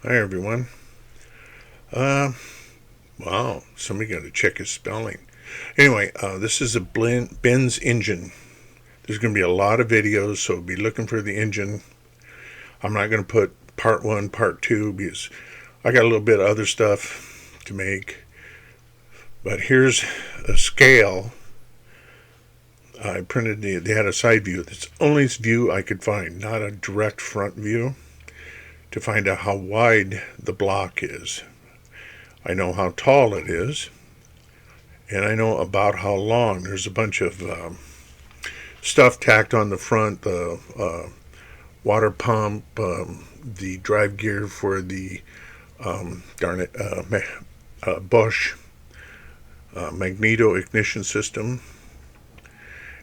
Hi everyone. Uh, wow, somebody got to check his spelling. Anyway, this is a Benz engine. There's going to be a lot of videos, so be looking for the engine. I'm not going to put part one, part two, because I got a little bit of other stuff to make. But here's a scale. I printed they had a side view. That's the only view I could find, not a direct front view, to find out how wide the block is. I know how tall it is, and I know about how long. There's a bunch of stuff tacked on the front, the water pump, the drive gear for the Bosch magneto ignition system,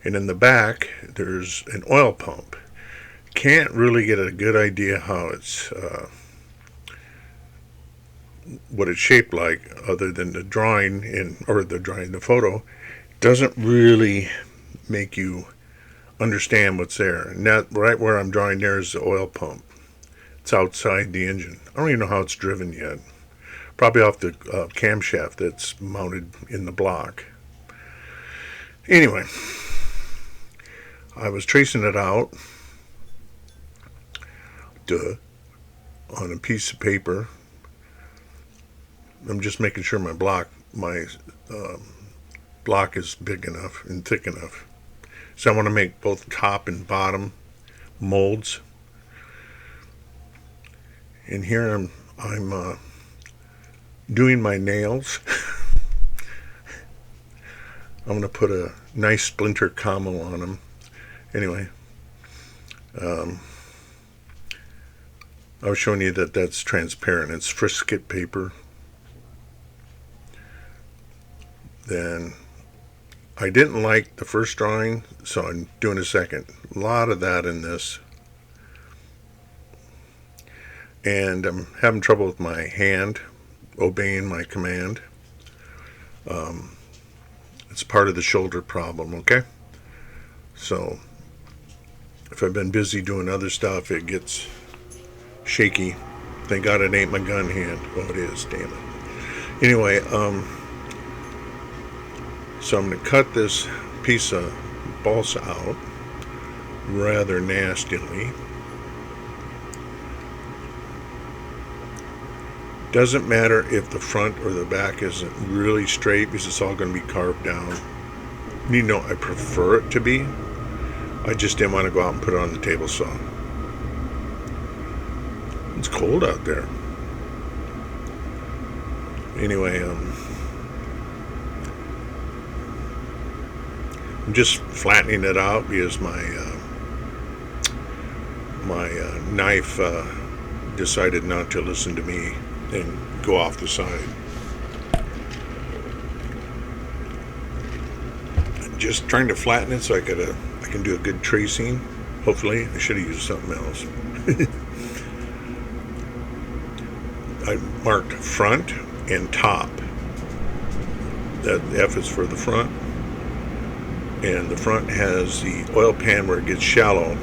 and in the back there's an oil pump. Can't really get a good idea how it's what it's shaped like, other than the drawing the photo doesn't really make you understand what's there. And that right where I'm drawing there is the oil pump. It's outside the engine. I don't even know how it's driven yet. Probably off the camshaft that's mounted in the block. Anyway, I was tracing it out on a piece of paper. I'm just making sure my block is big enough and thick enough. So I want to make both top and bottom molds. And here I'm doing my nails. I'm going to put a nice splinter commo on them. Anyway, I was showing you that that's transparent. It's frisket paper. Then I didn't like the first drawing, so I'm doing a second. A lot of that in this. And I'm having trouble with my hand obeying my command. It's part of the shoulder problem, okay? So if I've been busy doing other stuff, it gets shaky. Thank God it ain't my gun hand. Oh, it is, damn it. Anyway, so I'm going to cut this piece of balsa out rather nastily. Doesn't matter if the front or the back isn't really straight, because it's all going to be carved down. You know, I prefer it to be. I just didn't want to go out and put it on the table saw. It's cold out there. Anyway, I'm just flattening it out because my knife decided not to listen to me and go off the side. I'm just trying to flatten it so I can do a good tracing. Hopefully, I should have used something else. I marked front and top. That F is for the front. And the front has the oil pan where it gets shallow.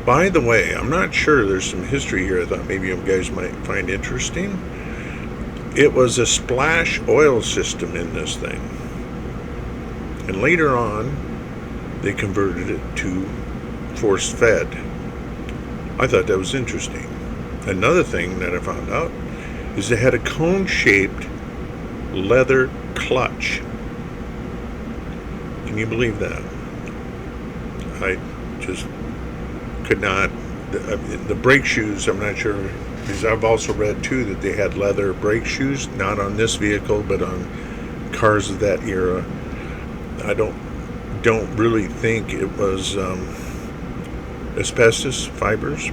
By the way, I'm not sure, there's some history here I thought maybe you guys might find interesting. It was a splash oil system in this thing. And later on, they converted it to force fed. I thought that was interesting. Another thing that I found out is they had a cone-shaped leather clutch. Can you believe that? I just could not. The brake shoes, I'm not sure, because I've also read too that they had leather brake shoes, not on this vehicle, but on cars of that era. I don't really think it was asbestos fibers,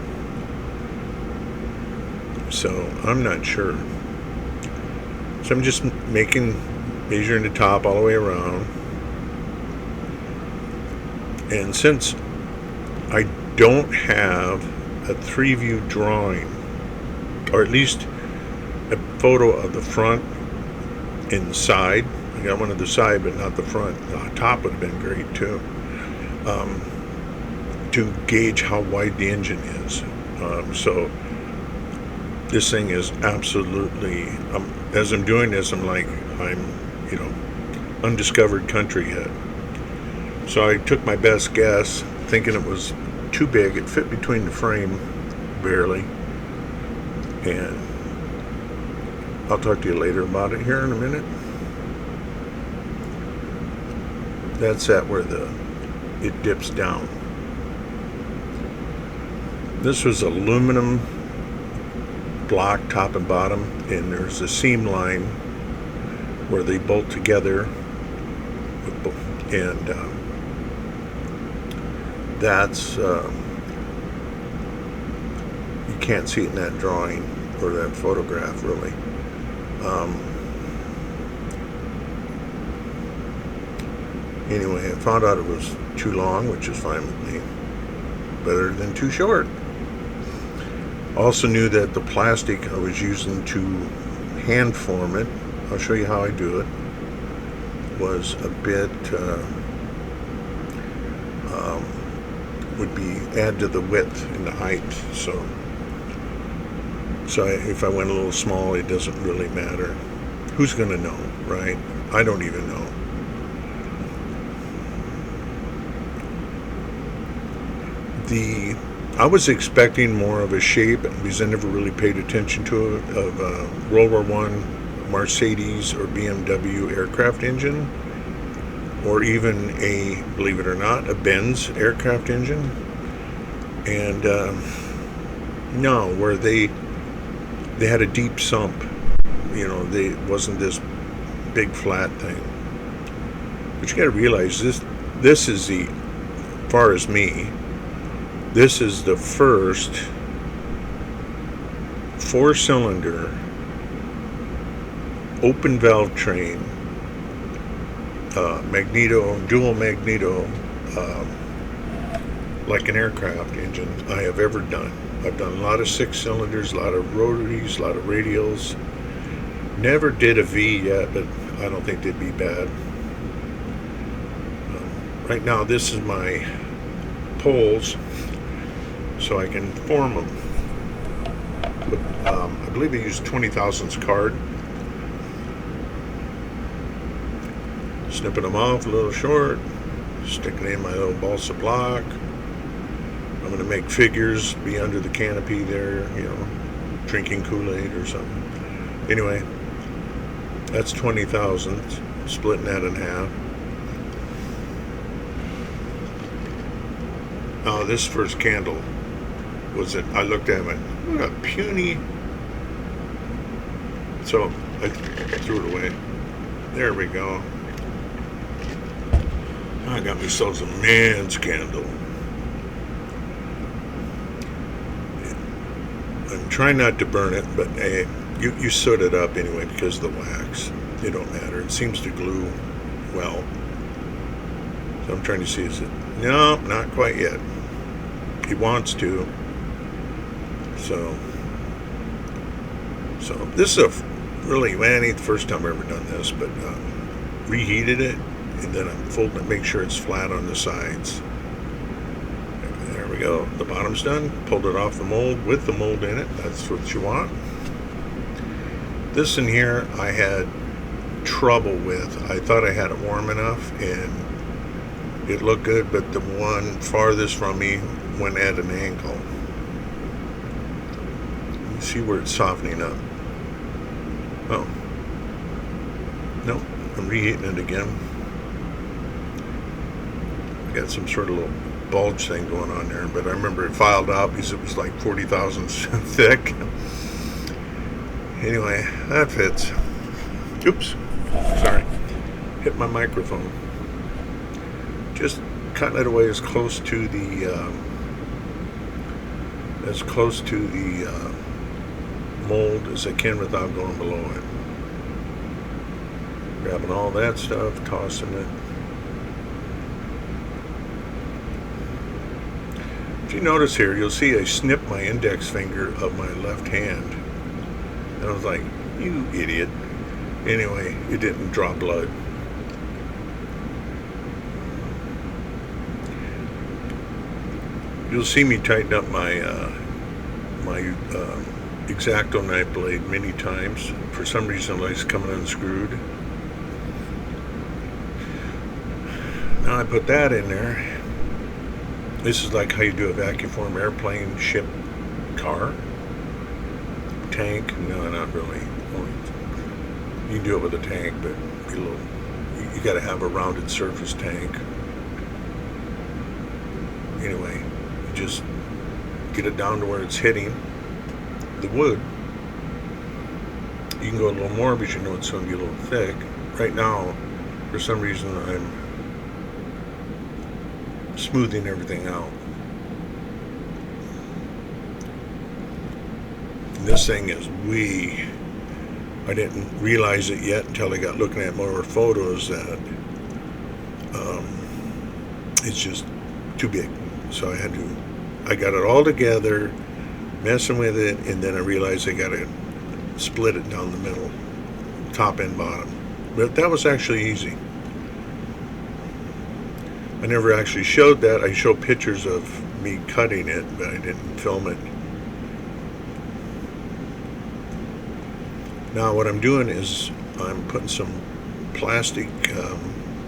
so I'm not sure. So I'm just measuring the top all the way around. And since I don't have a 3-view drawing, or at least a photo of the front and the side, I got one of the side but not the front. The top would have been great too, to gauge how wide the engine is. So This thing is absolutely, as I'm doing this, I'm like, I'm, you know, undiscovered country yet. So I took my best guess, thinking it was too big. It fit between the frame, barely. And I'll talk to you later about it here in a minute. That's at where it dips down. This was aluminum block, top and bottom, and there's a seam line where they bolt together, and that's you can't see it in that drawing or that photograph really. Anyway, I found out it was too long, which is fine with me. Better than too short. Also knew that the plastic I was using to hand form it, I'll show you how I do it, was a bit, would be add to the width and the height. So if I went a little small, it doesn't really matter. Who's going to know, right? I don't even know. I was expecting more of a shape because I never really paid attention to it of a World War I Mercedes or BMW aircraft engine, or even a, believe it or not, a Benz aircraft engine. And no, where they had a deep sump, you know, it wasn't this big flat thing. But you got to realize this is the, as far as me, this is the first 4-cylinder open valve train, dual magneto, like an aircraft engine I have ever done. I've done a lot of 6-cylinders, a lot of rotaries, a lot of radials. Never did a V yet, but I don't think they'd be bad. Right now, this is my poles, so I can form them. But, I believe I used 20 thousandths card. Snipping them off a little short, sticking in my little balsa block. I'm going to make figures, be under the canopy there, you know, drinking Kool-Aid or something. Anyway, that's 20 thousandths, splitting that in half. Oh, this first candle was it. I looked at it and went, what a puny. So I threw it away. There we go. I got myself a man's candle. I'm trying not to burn it, but hey, you soot it up anyway because of the wax. It don't matter. It seems to glue well. So I'm trying to see, is it? No, not quite yet. He wants to. So this is really, man, ain't the first time I've ever done this, but reheated it, and then I'm folding it, make sure it's flat on the sides. There we go. The bottom's done. Pulled it off the mold with the mold in it. That's what you want. This in here I had trouble with. I thought I had it warm enough and it looked good, but the one farthest from me went at an angle. You see where it's softening up. Oh. Nope. I'm reheating it again. I got some sort of little bulge thing going on there, but I remember it filed out because it was like 40 thousandths thick. Anyway, that fits. Oops. Sorry. Hit my microphone. Just cutting it away as close to the mold as I can without going below it. Grabbing all that stuff, tossing it. If you notice here, you'll see I snipped my index finger of my left hand. And I was like, you idiot. Anyway, it didn't draw blood. You'll see me tighten up my X-Acto knife blade many times. For some reason it likes coming unscrewed. Now I put that in there. This is like how you do a vacuum airplane, ship, car, tank. No, not really. You can do it with a tank, but you got to have a rounded surface tank. Anyway, you just get it down to where it's hitting the wood. You can go a little more because you know it's going to be a little thick. Right now, for some reason, I'm smoothing everything out. And this thing is I didn't realize it yet until I got looking at more photos that it's just too big. So I got it all together, messing with it, and then I realized I got to split it down the middle, top and bottom. But that was actually easy. I never actually showed that. I showed pictures of me cutting it, but I didn't film it. Now what I'm doing is I'm putting some plastic,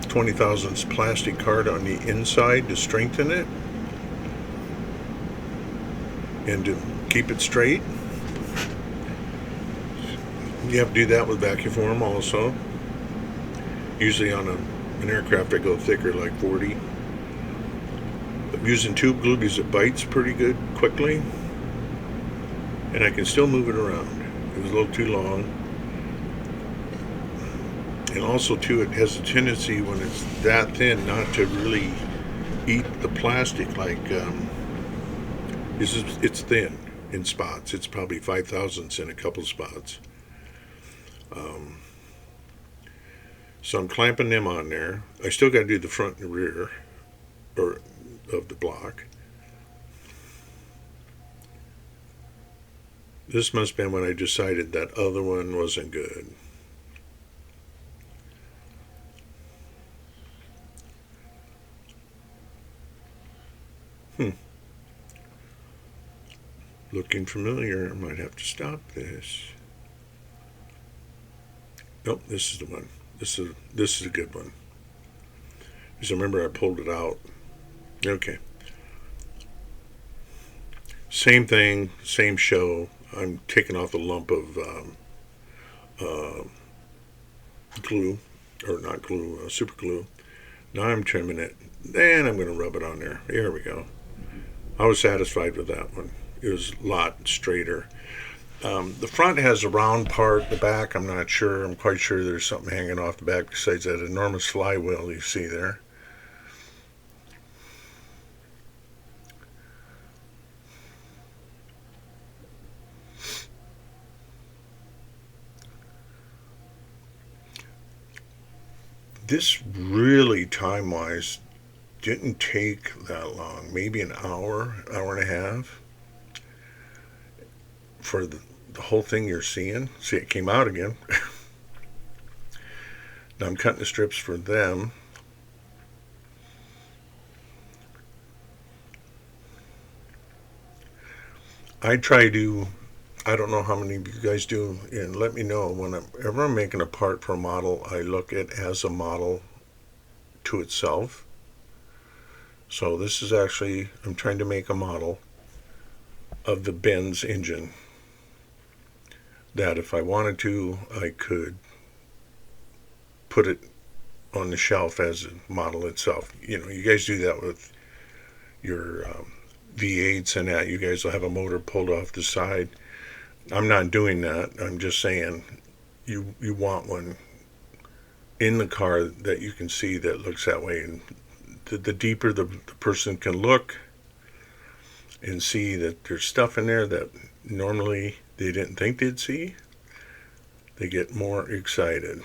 20 thousandths plastic card on the inside to strengthen it and to keep it straight. You have to do that with vacuum form also. Usually on an aircraft I go thicker, like 40. I'm using tube glue because it bites pretty good quickly, and I can still move it around. It was a little too long. And also too, it has a tendency when it's that thin not to really eat the plastic. Like it's thin in spots. It's probably 5 thousandths in a couple spots. So I'm clamping them on there. I still got to do the front and rear of the block. This must have been when I decided that other one wasn't good. Looking familiar. I might have to stop this. Nope, this is the one. This is a good one. Because I remember I pulled it out. Okay. Same thing, same show. I'm taking off a lump of glue, or not glue, super glue. Now I'm trimming it. Then I'm going to rub it on there. Here we go. I was satisfied with that one. It was a lot straighter. The front has a round part. The back, I'm not sure. I'm quite sure there's something hanging off the back besides that enormous flywheel you see there. This really, time-wise, didn't take that long. Maybe an hour, hour and a half for the whole thing you're seeing. See, it came out again. Now I'm cutting the strips for them. I don't know how many of you guys do, and let me know whenever I'm making a part for a model, I look at it as a model to itself. So this is actually, I'm trying to make a model of the Benz engine that if I wanted to, I could put it on the shelf as a model itself. You know, you guys do that with your V8s and that. You guys will have a motor pulled off the side. I'm not doing that. I'm just saying you want one in the car that you can see that looks that way. And the deeper the person can look and see that there's stuff in there that normally they didn't think they'd see, they get more excited.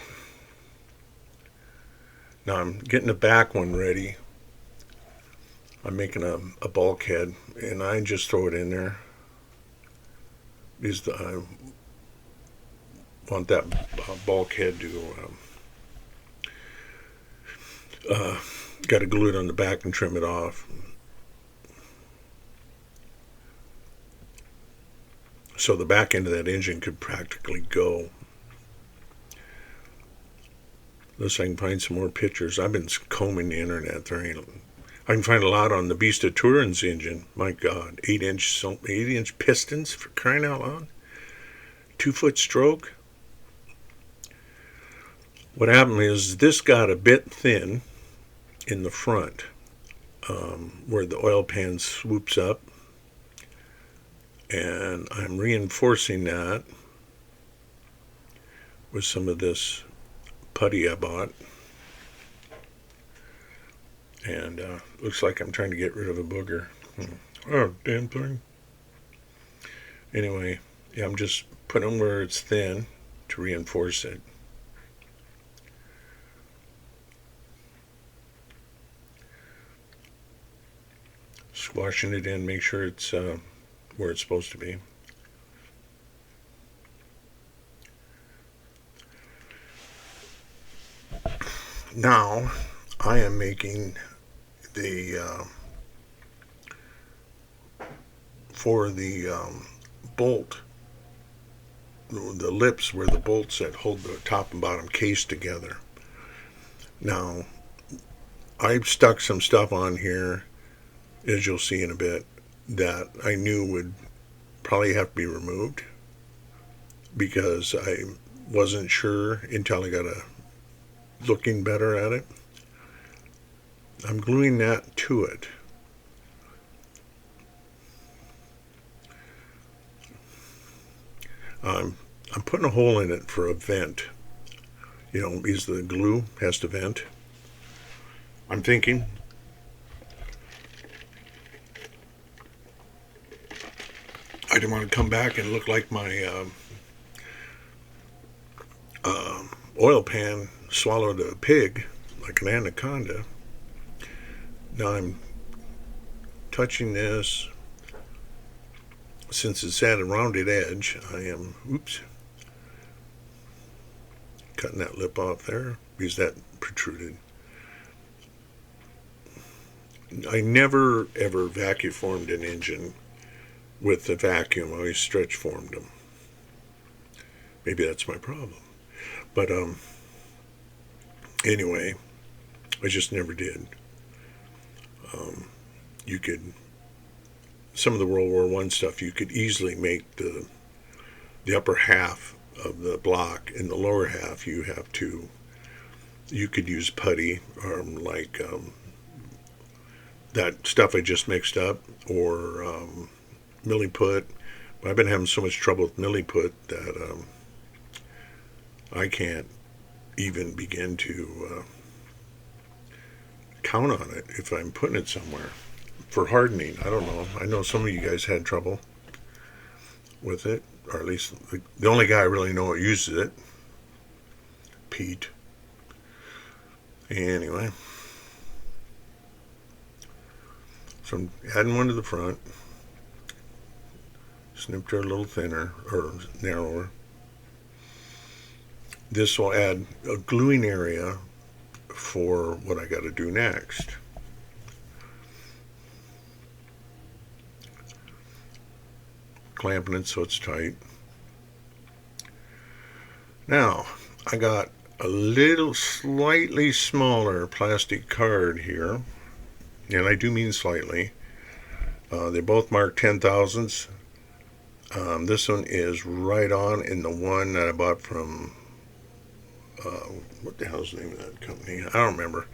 Now I'm getting the back one ready. I'm making a bulkhead, and I just throw it in there because I want that bulkhead to got to glue it on the back and trim it off. So the back end of that engine could practically go. Unless I can find some more pictures. I've been combing the internet. I can find a lot on the Beast of Turin's engine. My God, 8-inch pistons, for crying out loud. 2-foot stroke. What happened is this got a bit thin in the front, where the oil pan swoops up, and I'm reinforcing that with some of this putty I bought, and looks like I'm trying to get rid of a booger. Oh, damn thing. Anyway, yeah, I'm just putting them where it's thin to reinforce it. Squashing it in, make sure it's where it's supposed to be. Now I am making the for the bolt, the lips where the bolts that hold the top and bottom case together. Now I've stuck some stuff on here, as you'll see in a bit, that I knew would probably have to be removed because I wasn't sure until I got looking better at it. I'm gluing that to it. I'm putting a hole in it for a vent, because the glue has to vent. I'm thinking I didn't want to come back and look like my oil pan swallowed a pig, like an anaconda. Now I'm touching this. Since it's at a rounded edge, I am, cutting that lip off there because that protruded. I never ever vacuum formed an engine with the vacuum. I always stretch formed them. Maybe that's my problem. But anyway, I just never did. You could, some of the World War I stuff, you could easily make the upper half of the block, and the lower half you could use putty, or like that stuff I just mixed up, or milliput. But I've been having so much trouble with milliput that I can't even begin to count on it if I'm putting it somewhere. For hardening, I don't know. I know some of you guys had trouble with it, or at least the only guy I really know who uses it, Pete. Anyway, so I'm adding one to the front. Snipped her a little thinner, or narrower. This will add a gluing area for what I got to do next. Clamping it so it's tight. Now, I got a little slightly smaller plastic card here, and I do mean slightly. They both mark 10,000ths. This one is right on, in the one that I bought from, what the hell's the name of that company? I don't remember.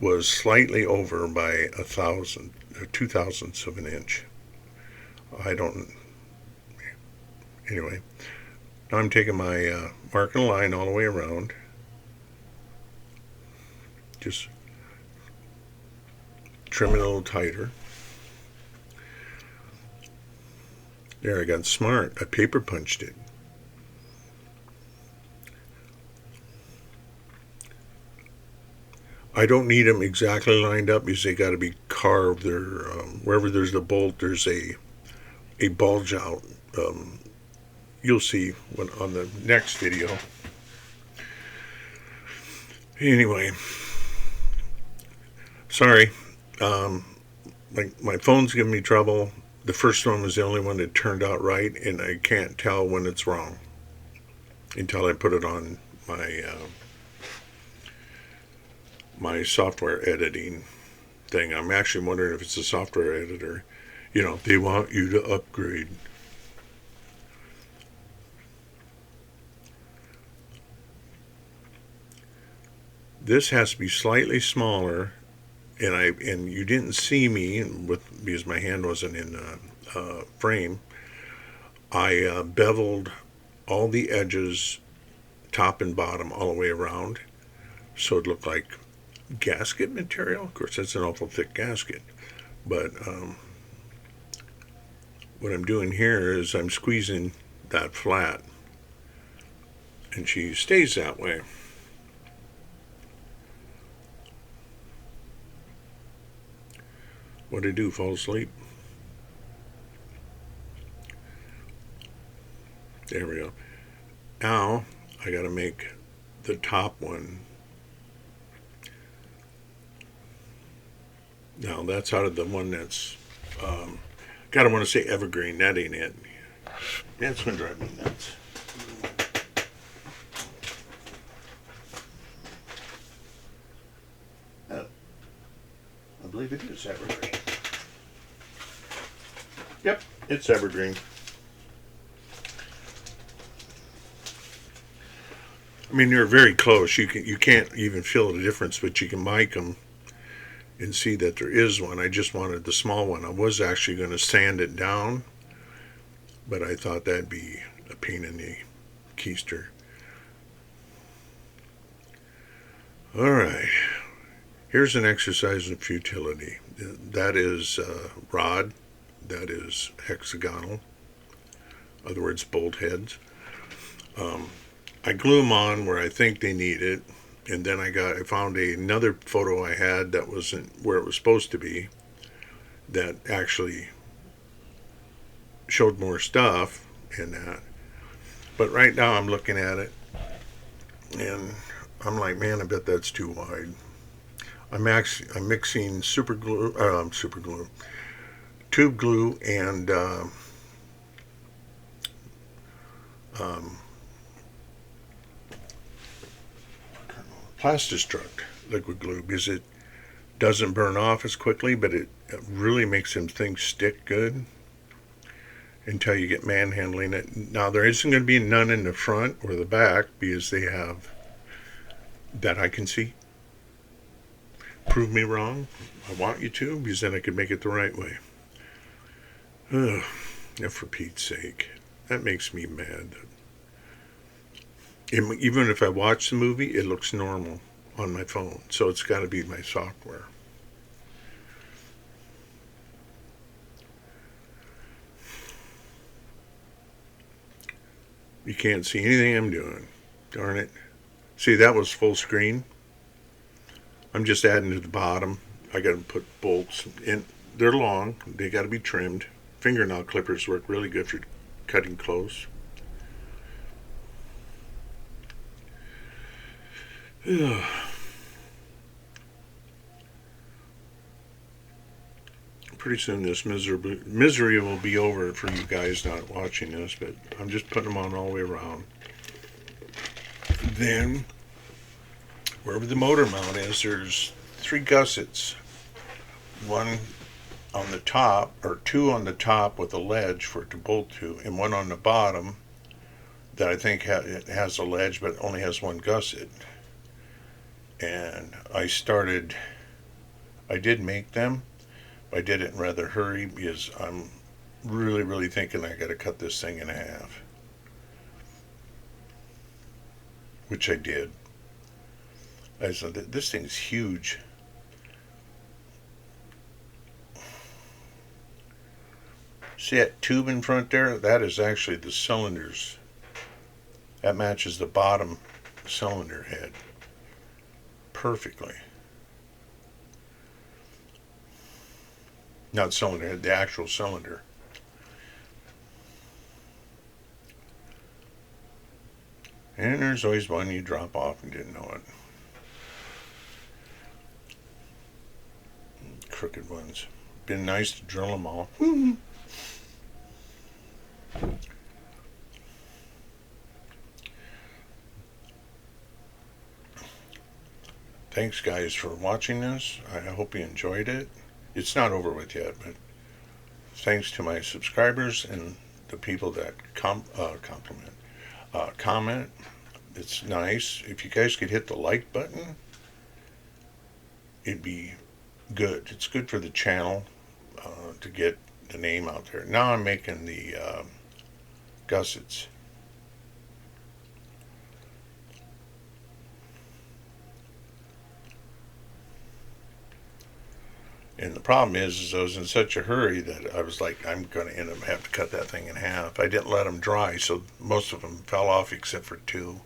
Was slightly over by 1,000, 2,000ths of an inch. Anyway, now I'm taking my marking a line all the way around. Just trim it a little tighter. There, I got smart. I paper punched it. I don't need them exactly lined up because they got to be carved. Wherever there's the bolt, there's a bulge out. You'll see on the next video. Anyway, sorry. My phone's giving me trouble. the first one was the only one that turned out right, and I can't tell when it's wrong until I put it on my software editing thing. I'm actually wondering if it's a software editor. You know, they want you to upgrade. This has to be slightly smaller, and you didn't see me because my hand wasn't in the frame. I beveled all the edges, top and bottom, all the way around, so it looked like gasket material. Of course, that's an awful thick gasket, but what I'm doing here is I'm squeezing that flat, and she stays that way. What'd I do? Fall asleep? There we go. Now I got to make the top one. Now that's out of the one that's gotta want to say evergreen. That ain't it. That's gonna drive me nuts. Oh, I believe it is evergreen. Yep, it's evergreen. I mean, they're very close. You can't even feel the difference, but you can mic them and see that there is one. I just wanted the small one. I was actually going to sand it down, but I thought that'd be a pain in the keister. All right, here's an exercise in futility. That is rod. That is hexagonal. In other words, bolt heads. I glue them on where I think they need it, and then I found another photo I had that wasn't where it was supposed to be, that actually showed more stuff in that. But right now I'm looking at it, and I'm like, man, I bet that's too wide. I'm mixing super glue, tube glue, and Plastistruct liquid glue, because it doesn't burn off as quickly, but it really makes them things stick good until you get manhandling it. Now there isn't going to be none in the front or the back because they have that I can see. Prove me wrong. I want you to, because then I can make it the right way. Ugh, for Pete's sake, that makes me mad. Even if I watch the movie, it looks normal on my phone, so it's got to be my software. You can't see anything I'm doing. Darn it. See, that was full screen. I'm just adding to the bottom. I got to put bolts in. They're long. They got to be trimmed. Fingernail clippers work really good for cutting close. Pretty soon this misery will be over for you guys not watching this, but I'm just putting them on all the way around. Then, wherever the motor mount is, there's 3 gussets. One on the top, or 2 on the top with a ledge for it to bolt to, and one on the bottom that I think it has a ledge but only has 1 gusset. And I did make them, but I did it in rather hurry because I'm really thinking I got to cut this thing in half, which I did. I said, this thing's huge. See that tube in front there? That is actually the cylinders. That matches the bottom cylinder head perfectly. Not cylinder head, the actual cylinder. And there's always one you drop off and didn't know it. Crooked ones. been nice to drill them all. Thanks, guys, for watching this. I hope you enjoyed it. It's not over with yet, but thanks to my subscribers and the people that comment. It's nice. If you guys could hit the like button, it'd be good. It's good for the channel to get the name out there. Now I'm making the gussets. And the problem is I was in such a hurry that I was like, I'm going to end up having to cut that thing in half. I didn't let them dry, so most of them fell off except for two.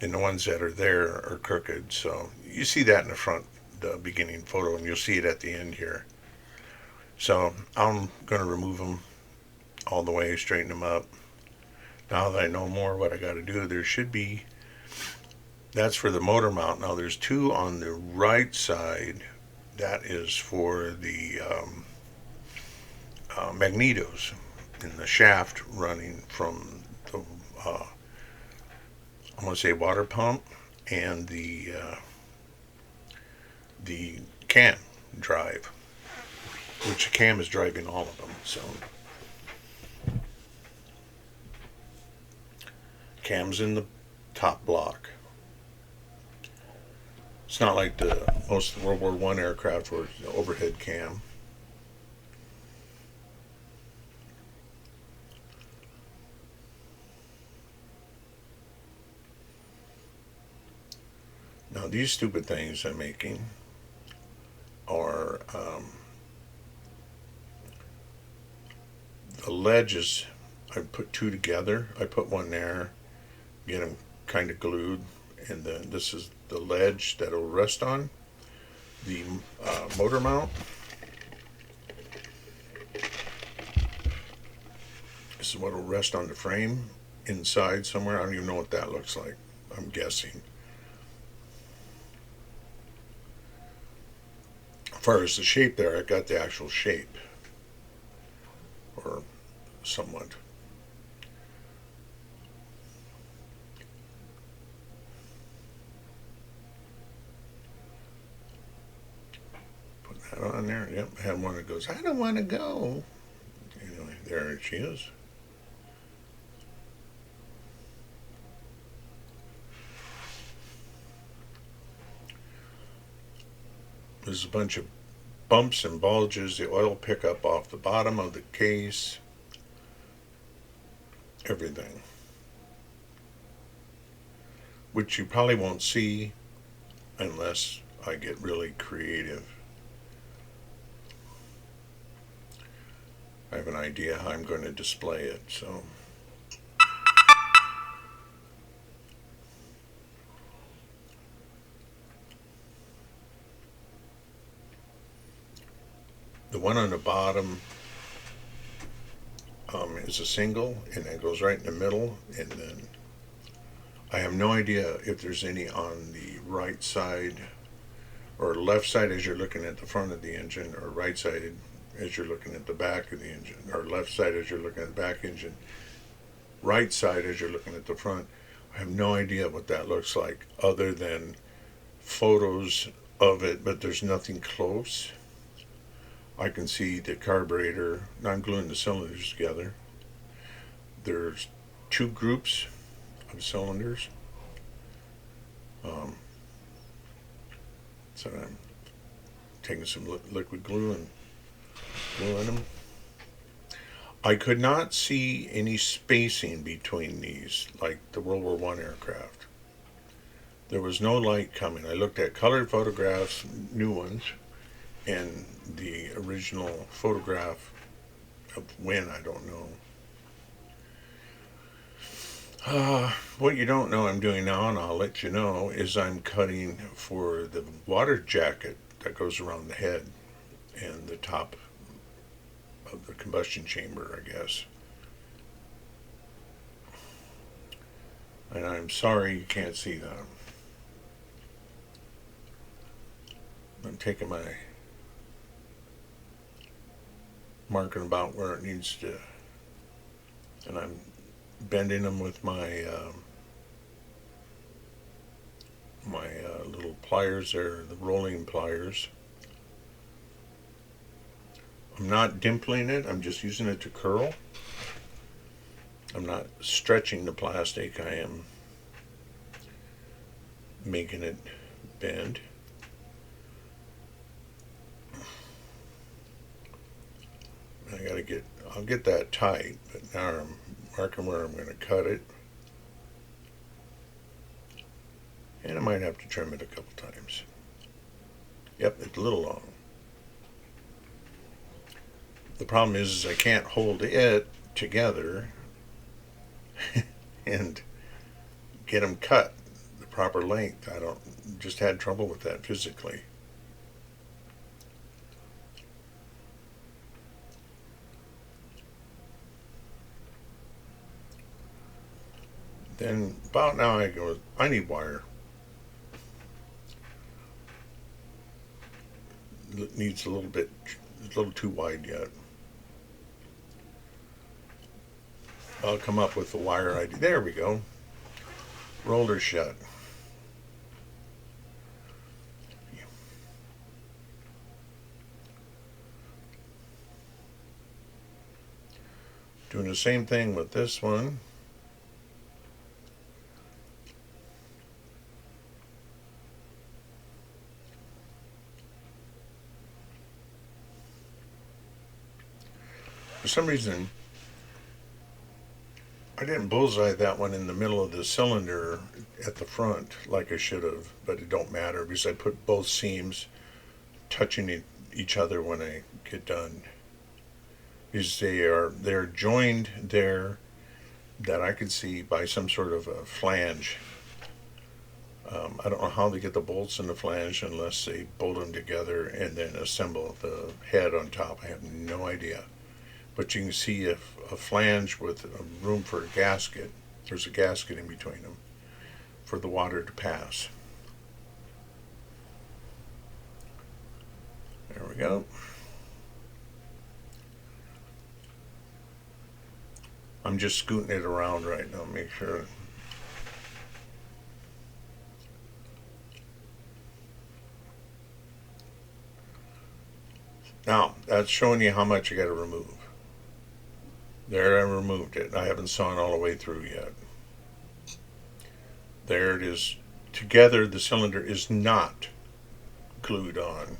And the ones that are there are crooked. So you see that in the front, the beginning photo, and you'll see it at the end here. So I'm going to remove them all the way, straighten them up. Now that I know more what I got to do, there should be, that's for the motor mount. Now there's two on the right side. That is for the magnetos in the shaft running from the, I want to say water pump and the cam drive, which the cam is driving all of them. So cam's in the top block. It's not like the most World War I aircraft where it's the overhead cam. Now these stupid things I'm making are the ledges. I put two together. I put one there, get them kind of glued, and then this is the ledge that it'll rest on, the motor mount. This is what will rest on the frame inside somewhere. I don't even know what that looks like. I'm guessing. As far as the shape there, I got the actual shape, or somewhat. Put that on there. Yep, I have one that goes, I don't want to go. Anyway, there she is. There's a bunch of bumps and bulges, the oil pickup off the bottom of the case, everything. Which you probably won't see unless I get really creative. I have an idea how I'm going to display it, so. The one on the bottom is a single, and it goes right in the middle, and then I have no idea if there's any on the right side or left side as you're looking at the front of the engine, or right side as you're looking at the back of the engine, or left side as you're looking at the back engine, right side as you're looking at the front. I have no idea what that looks like other than photos of it, but there's nothing close. I can see the carburetor. I'm gluing the cylinders together. There's two groups of cylinders. So I'm taking some liquid glue and gluing them. I could not see any spacing between these, like the World War I aircraft. There was no light coming. I looked at colored photographs, new ones, and the original photograph of when, I don't know. What you don't know I'm doing now, and I'll let you know, is I'm cutting for the water jacket that goes around the head and the top of the combustion chamber, I guess. And I'm sorry you can't see that. I'm taking my marking about where it needs to, and I'm bending them with my little pliers there, the rolling pliers. I'm not dimpling it, I'm just using it to curl. I'm not stretching the plastic, I am making it bend. I'll get that tight, but now I'm marking where I'm going to cut it. And I might have to trim it a couple times. Yep, it's a little long. The problem is I can't hold it together and get them cut the proper length. I don't just had trouble with that physically. Then about now I go, I need wire. It needs a little too wide yet. I'll come up with the wire idea. There we go. Roller shut. Doing the same thing with this one. For some reason, I didn't bullseye that one in the middle of the cylinder at the front like I should have, but it don't matter because I put both seams touching each other when I get done. Because they're joined there that I could see by some sort of a flange. I don't know how they get the bolts in the flange unless they bolt them together and then assemble the head on top. I have no idea. But you can see a flange with room for a gasket. There's a gasket in between them for the water to pass. There we go. I'm just scooting it around right now, make sure. Now, that's showing you how much you got to remove. There, I removed it. I haven't sawn all the way through yet. There it is. Together, the cylinder is not glued on.